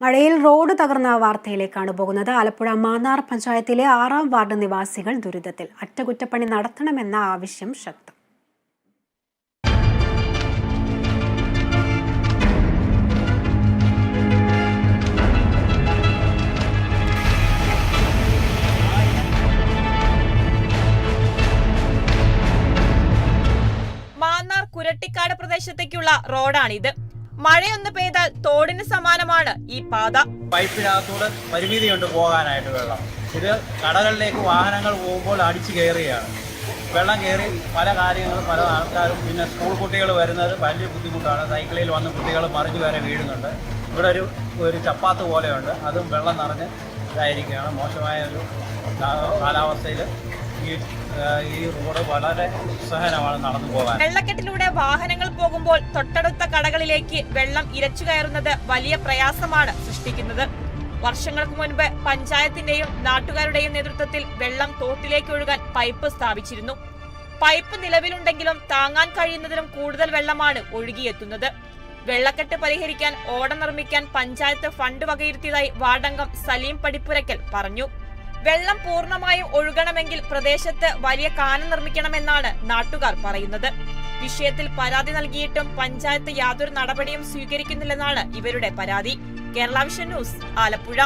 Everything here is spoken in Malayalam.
മഴയിൽ റോഡ് തകർന്ന വാർത്തയിലേക്കാണ് പോകുന്നത്. ആലപ്പുഴ മാന്നാർ പഞ്ചായത്തിലെ 6-ാം വാർഡ് നിവാസികൾ ദുരിതത്തിൽ. അറ്റകുറ്റപ്പണി നടത്തണമെന്ന ആവശ്യം ശക്തം. മാന്നാർ കുരട്ടിക്കാട് പ്രദേശത്തേക്കുള്ള റോഡാണിത്. മഴയൊന്ന് പെയ്താൽ തോടിന് സമാനമാണ് ഈ പാത. പൈപ്പിനകത്തൂടെ പരിമിതിയുണ്ട് പോകാനായിട്ട് വെള്ളം. ഇത് കടകളിലേക്ക് വാഹനങ്ങൾ പോകുമ്പോൾ അടിച്ചു കയറുകയാണ്. വെള്ളം കയറി പല കാര്യങ്ങളും പല ആൾക്കാരും പിന്നെ സ്കൂൾ കുട്ടികൾ വരുന്നത് വലിയ ബുദ്ധിമുട്ടാണ്. സൈക്കിളിൽ വന്ന് കുട്ടികൾ മറിഞ്ഞു വരെ വീഴുന്നുണ്ട്. ഇവിടെ ഒരു ചപ്പാത്ത് പോലെയുണ്ട്, അതും വെള്ളം നിറഞ്ഞ് ഇതായിരിക്കുകയാണ്. മോശമായ ഒരു കാലാവസ്ഥയിൽ ഈ റോഡ് വളരെ ദുസ്സഹനമാണ് നടന്നു പോകാൻ. വെള്ളക്കെട്ടിലൂടെ വാഹനങ്ങൾ പോകുമ്പോൾ തൊട്ടടുത്ത കടകളിലേക്ക് വെള്ളം ഇരച്ചു കയറുന്നത് വലിയ പ്രയാസമാണ് സൃഷ്ടിക്കുന്നത്. വർഷങ്ങൾക്ക് മുൻപ് പഞ്ചായത്തിന്റെയും നാട്ടുകാരുടെയും നേതൃത്വത്തിൽ വെള്ളം തോട്ടിലേക്ക് ഒഴുകാൻ പൈപ്പ് സ്ഥാപിച്ചിരുന്നു. പൈപ്പ് നിലവിലുണ്ടെങ്കിലും താങ്ങാൻ കഴിയുന്നതിലും കൂടുതൽ വെള്ളമാണ് ഒഴുകിയെത്തുന്നത്. വെള്ളക്കെട്ട് പരിഹരിക്കാൻ ഓട നിർമ്മിക്കാൻ പഞ്ചായത്ത് ഫണ്ട് വകയിരുത്തിയതായി വാർഡംഗം സലീം പടിപ്പുരയ്ക്കൽ പറഞ്ഞു. വെള്ളം പൂർണ്ണമായും ഒഴുകണമെങ്കിൽ പ്രദേശത്ത് വലിയ കാനം നിർമ്മിക്കണമെന്നാണ് നാട്ടുകാർ പറയുന്നത്. വിഷയത്തിൽ പരാതി നൽകിയിട്ടും പഞ്ചായത്ത് യാതൊരു നടപടിയും സ്വീകരിക്കുന്നില്ലെന്നാണ് ഇവരുടെ പരാതി. Kerala vision news, Alappuzha.